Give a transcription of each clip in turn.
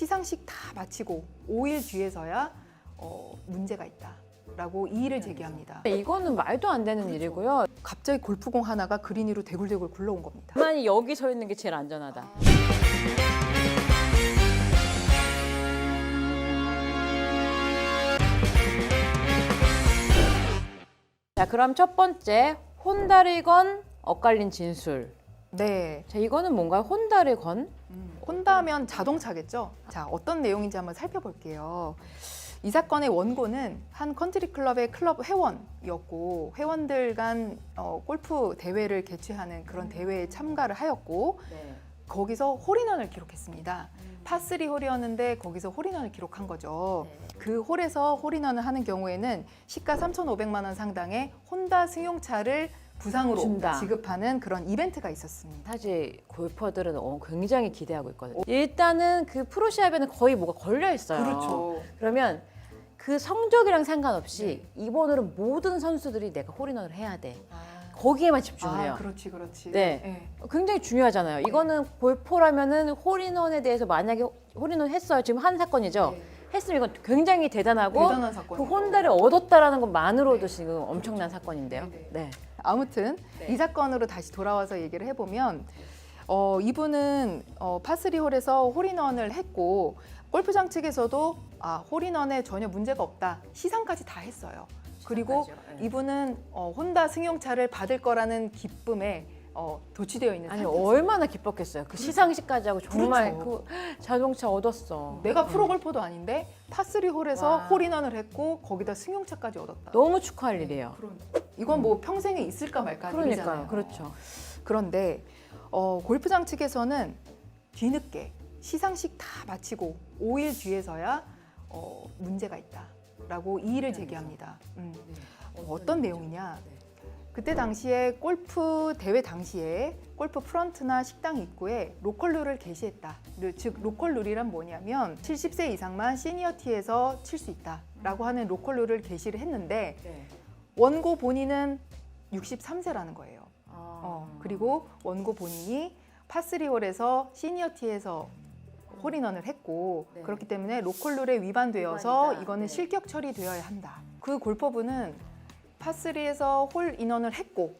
시상식 다 마치고 5일 뒤에서야 문제가 있다라고 이의를 제기합니다. 이거는 말도 안 되는 일이고요. 갑자기 골프공 하나가 그린 위로 대굴대굴 굴러온 겁니다. 가만히 여기 서 있는 게 제일 안전하다. 자, 그럼 첫 번째, 혼다를 건 엇갈린 진술. 네, 자, 이거는 뭔가요? 혼다를 건? 혼다면 자동차겠죠? 자, 어떤 내용인지 한번 살펴볼게요. 이 사건의 원고는 한 컨트리 클럽의 클럽 회원이었고 회원들 간 골프 대회를 개최하는 그런 대회에 참가를 하였고 거기서 홀인원을 기록했습니다. 파3 홀이었는데 거기서 홀인원을 기록한 거죠. 그 홀에서 홀인원을 하는 경우에는 시가 3,500만 원 상당의 혼다 승용차를 부상으로 준다. 지급하는 그런 이벤트가 있었습니다. 사실 골퍼들은 굉장히 기대하고 있거든요. 일단은 그 프로 시합에는 거의 뭐가 걸려 있어요. 그렇죠. 그러면 그 성적이랑 상관없이 이번으로 모든 선수들이 내가 홀인원을 해야 돼. 거기에만 집중을 해요. 그렇지, 그렇지. 네. 굉장히 중요하잖아요. 이거는 골퍼라면은 홀인원에 대해서 만약에 홀인원 했어요. 지금 한 사건이죠. 했으면 이건 굉장히 대단하고 대단한 사건이죠. 그 혼다를 얻었다라는 것만으로도 지금 엄청난 사건인데요. 네. 아무튼 이 사건으로 다시 돌아와서 얘기를 해보면 이분은 파3 홀에서 홀인원을 했고 골프장 측에서도 홀인원에 전혀 문제가 없다. 시상까지 다 했어요. 그리고 이분은 혼다 승용차를 받을 거라는 기쁨에 도취되어 있는 아니 상태였어요. 얼마나 기뻤겠어요. 그 시상식까지 하고 정말 그렇죠. 그 자동차 얻었어. 내가 프로골퍼도 아닌데 파3 홀에서 홀인원을 했고 거기다 승용차까지 얻었다. 너무 축하할 일이에요. 이건 뭐 평생에 있을까 말까 그러니까요. 일이잖아요. 그렇죠. 그런데 골프장 측에서는 뒤늦게 시상식 다 마치고 5일 뒤에서야 문제가 있다라고 이의를 제기합니다. 어떤 내용이냐? 그때 당시에 골프 대회 당시에 골프 프런트나 식당 입구에 로컬룰을 게시했다. 즉 로컬룰이란 뭐냐면 70세 이상만 시니어티에서 칠 수 있다라고 하는 로컬룰을 게시를 했는데 원고 본인은 63세라는 거예요. 그리고 원고 본인이 파3 홀에서 시니어티에서 홀인원을 했고 그렇기 때문에 로컬룰에 위반되어서 위반이다. 이거는 실격 처리되어야 한다. 그 골퍼분은 파3에서 홀인원을 했고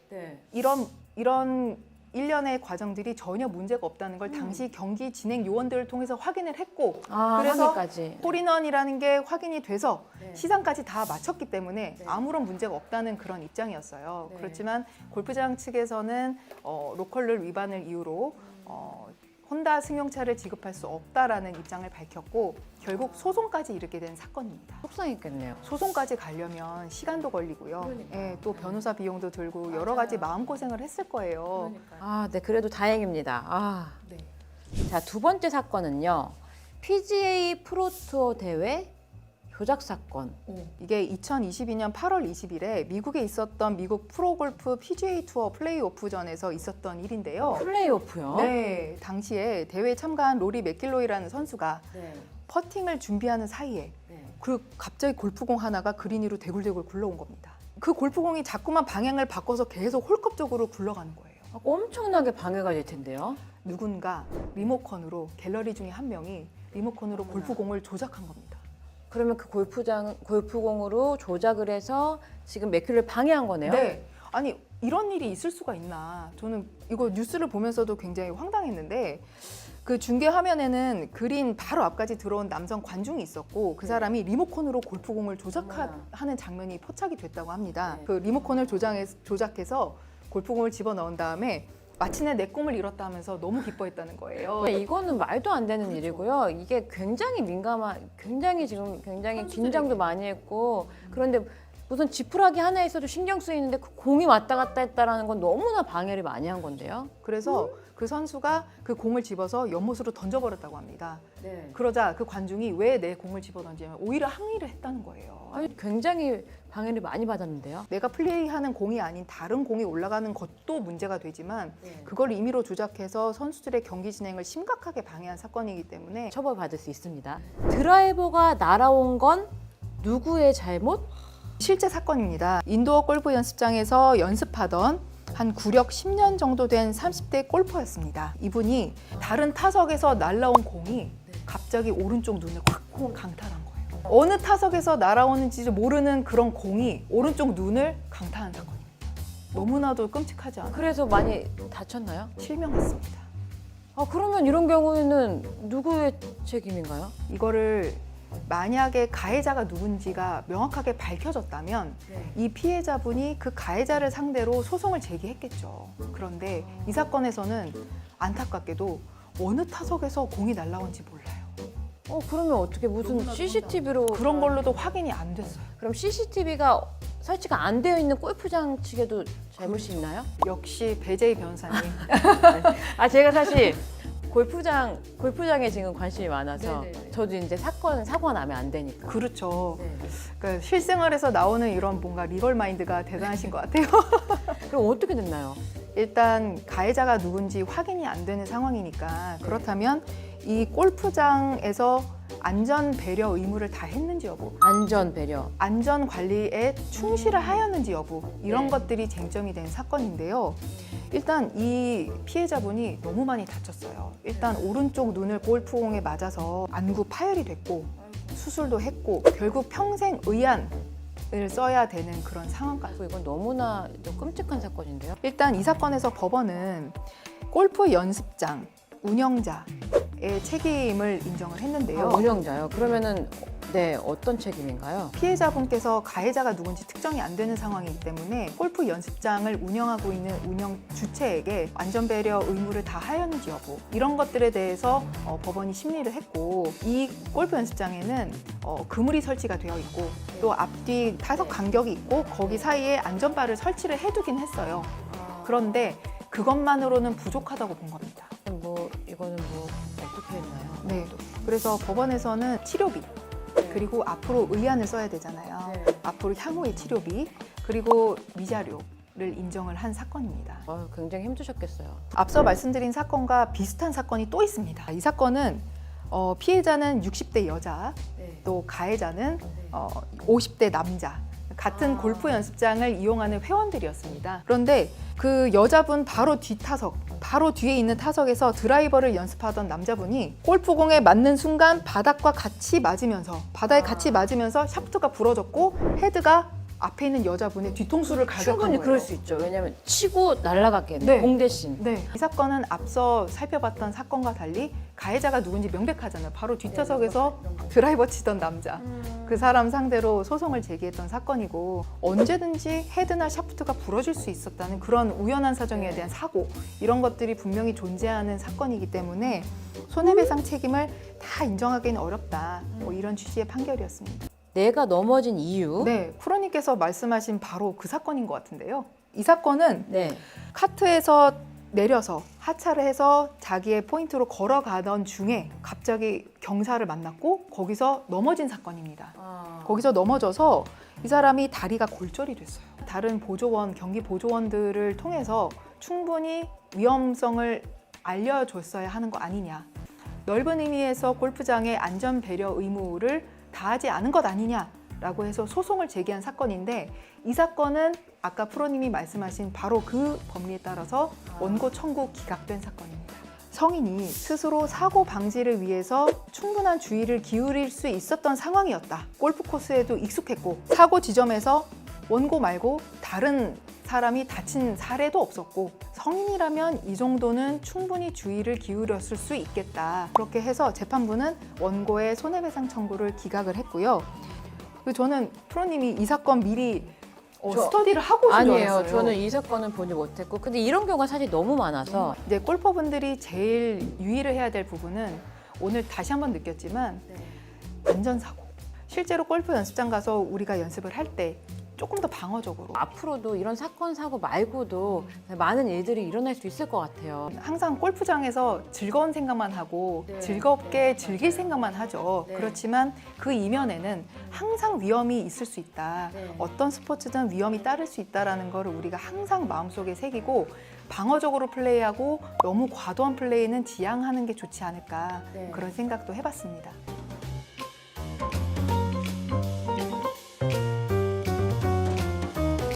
이런 일련의 과정들이 전혀 문제가 없다는 걸 당시 경기 진행 요원들을 통해서 확인을 했고 그래서 확인까지. 홀인원이라는 게 확인이 돼서 시상까지 다 마쳤기 때문에 아무런 문제가 없다는 그런 입장이었어요. 그렇지만 골프장 측에서는 로컬룰 위반을 이유로 혼다 승용차를 지급할 수 없다라는 입장을 밝혔고 결국 소송까지 이르게 된 사건입니다. 속상했겠네요. 소송까지 가려면 시간도 걸리고요. 또 변호사 비용도 들고 여러 가지 마음고생을 했을 거예요. 네, 그래도 다행입니다. 자, 두 번째 사건은요. PGA 프로투어 대회 조작 사건. 이게 2022년 8월 20일에 미국에 있었던 미국 프로골프 PGA 투어 플레이오프전에서 있었던 일인데요. 플레이오프요? 네, 당시에 대회에 참가한 로리 맥길로이라는 선수가 퍼팅을 준비하는 사이에 갑자기 골프공 하나가 그린 위로 대굴대굴 굴러온 겁니다. 그 골프공이 자꾸만 방향을 바꿔서 계속 홀컵 쪽으로 굴러가는 거예요. 엄청나게 방해가 될 텐데요. 누군가 리모컨으로 갤러리 중에 한 명이 리모컨으로 골프공을 조작한 겁니다. 그러면 그 골프공으로 조작을 해서 지금 맥큐를 방해한 거네요? 네. 아니 이런 일이 있을 수가 있나. 저는 이거 뉴스를 보면서도 굉장히 황당했는데 그 중계 화면에는 그린 바로 앞까지 들어온 남성 관중이 있었고 그 사람이 리모컨으로 골프공을 조작하는 장면이 포착이 됐다고 합니다. 그 리모컨을 조작해서 골프공을 집어넣은 다음에 마침내 내 꿈을 이뤘다 하면서 너무 기뻐했다는 거예요. 이거는 말도 안 되는 일이고요. 이게 굉장히 굉장히 긴장도 많이 했고 그런데 무슨 지푸라기 하나에 있어도 신경 쓰이는데 그 공이 왔다 갔다 했다라는 건 너무나 방해를 많이 한 건데요. 그래서 그 선수가 그 공을 집어서 연못으로 던져버렸다고 합니다. 그러자 그 관중이 왜 내 공을 집어 던지냐면 오히려 항의를 했다는 거예요. 아니, 굉장히 방해를 많이 받았는데요. 내가 플레이하는 공이 아닌 다른 공이 올라가는 것도 문제가 되지만 그걸 임의로 조작해서 선수들의 경기 진행을 심각하게 방해한 사건이기 때문에 처벌받을 수 있습니다. 드라이버가 날아온 건 누구의 잘못? 실제 사건입니다. 인도어 골프 연습장에서 연습하던 한 구력 10년 정도 된 30대 골퍼였습니다. 이분이 다른 타석에서 날라온 공이 갑자기 오른쪽 눈을 확 강탈한 거예요. 어느 타석에서 날아오는지 모르는 그런 공이 오른쪽 눈을 강타한 사건입니다. 너무나도 끔찍하지 않아요? 그래서 많이 다쳤나요? 실명했습니다. 그러면 이런 경우에는 누구의 책임인가요? 이거를 만약에 가해자가 누군지가 명확하게 밝혀졌다면 이 피해자분이 그 가해자를 상대로 소송을 제기했겠죠. 그런데 이 사건에서는 안타깝게도 어느 타석에서 공이 날아온지 몰라요. 그러면 어떻게 무슨 CCTV로 그런 걸로도 확인이 안 됐어요. 그럼 CCTV가 설치가 안 되어 있는 골프장 측에도 잘못이 있나요? 역시 배재희 변호사님. 제가 사실 골프장에 지금 관심이 많아서 네네네. 저도 이제 사고가 나면 안 되니까. 그렇죠. 네. 그러니까 실생활에서 나오는 이런 뭔가 리걸 마인드가 대단하신 것 같아요. 그럼 어떻게 됐나요? 일단 가해자가 누군지 확인이 안 되는 상황이니까 그렇다면 이 골프장에서 안전 배려 의무를 다 했는지 여부, 안전 배려. 안전 관리에 충실을 하였는지 여부 이런 네. 것들이 쟁점이 된 사건인데요. 일단 이 피해자분이 너무 많이 다쳤어요. 일단 오른쪽 눈을 골프공에 맞아서 안구 파열이 됐고 수술도 했고 결국 평생 의안을 써야 되는 그런 상황까지. 이건 너무나 좀 끔찍한 사건인데요. 일단 이 사건에서 법원은 골프 연습장 운영자의 책임을 인정을 했는데요. 운영자요. 그러면은 어떤 책임인가요? 피해자분께서 가해자가 누군지 특정이 안 되는 상황이기 때문에 골프 연습장을 운영하고 있는 운영 주체에게 안전배려 의무를 다 하였는지 여부 이런 것들에 대해서 법원이 심리를 했고 이 골프 연습장에는 그물이 설치가 되어 있고 또 앞뒤 타석 간격이 있고 거기 사이에 안전바를 설치를 해두긴 했어요. 그런데 그것만으로는 부족하다고 본 겁니다. 이거는 어떻게 했나요? 네. 그래서 법원에서는 치료비 그리고 앞으로 의안을 써야 되잖아요. 앞으로 향후의 치료비 그리고 미자료를 인정을 한 사건입니다. 굉장히 힘드셨겠어요. 앞서 말씀드린 사건과 비슷한 사건이 또 있습니다. 이 사건은 피해자는 60대 여자, 또 가해자는 50대 남자. 같은 골프 연습장을 이용하는 회원들이었습니다. 그런데 그 여자분 바로 뒷타석, 바로 뒤에 있는 타석에서 드라이버를 연습하던 남자분이 골프공에 맞는 순간 바닥에 같이 맞으면서 샤프트가 부러졌고 헤드가 앞에 있는 여자분의 뒤통수를 가격한 충분히 거예요. 그럴 수 있죠. 왜냐하면 치고 날아갔겠네. 네. 공 대신. 네. 이 사건은 앞서 살펴봤던 사건과 달리 가해자가 누군지 명백하잖아요. 바로 뒷좌석에서 드라이버 치던 남자. 그 사람 상대로 소송을 제기했던 사건이고 언제든지 헤드나 샤프트가 부러질 수 있었다는 그런 우연한 사정에 대한 사고 이런 것들이 분명히 존재하는 사건이기 때문에 손해배상 책임을 다 인정하기는 어렵다. 이런 취지의 판결이었습니다. 내가 넘어진 이유? 네, 프로님께서 말씀하신 바로 그 사건인 것 같은데요. 이 사건은 네. 카트에서 내려서 하차를 해서 자기의 포인트로 걸어가던 중에 갑자기 경사를 만났고 거기서 넘어진 사건입니다. 거기서 넘어져서 이 사람이 다리가 골절이 됐어요. 다른 보조원, 경기 보조원들을 통해서 충분히 위험성을 알려줬어야 하는 거 아니냐. 넓은 의미에서 골프장의 안전 배려 의무를 다하지 않은 것 아니냐라고 해서 소송을 제기한 사건인데 이 사건은 아까 프로님이 말씀하신 바로 그 법리에 따라서 원고 청구 기각된 사건입니다. 성인이 스스로 사고 방지를 위해서 충분한 주의를 기울일 수 있었던 상황이었다. 골프 코스에도 익숙했고 사고 지점에서 원고 말고 다른 사람이 다친 사례도 없었고 성인이라면 이 정도는 충분히 주의를 기울였을 수 있겠다. 그렇게 해서 재판부는 원고의 손해배상 청구를 기각을 했고요. 저는 프로님이 이 사건 미리 스터디를 하고 오신 줄 아니에요. 알았어요. 저는 이 사건은 보지 못했고 근데 이런 경우가 사실 너무 많아서 이제 골퍼분들이 제일 유의를 해야 될 부분은 오늘 다시 한번 느꼈지만 안전사고. 실제로 골프 연습장 가서 우리가 연습을 할 때 조금 더 방어적으로 앞으로도 이런 사건 사고 말고도 많은 일들이 일어날 수 있을 것 같아요. 항상 골프장에서 즐거운 생각만 하고 즐겁게 즐길 생각만 하죠. 그렇지만 그 이면에는 항상 위험이 있을 수 있다. 어떤 스포츠든 위험이 따를 수 있다는 걸 우리가 항상 마음속에 새기고 방어적으로 플레이하고 너무 과도한 플레이는 지양하는 게 좋지 않을까 그런 생각도 해봤습니다.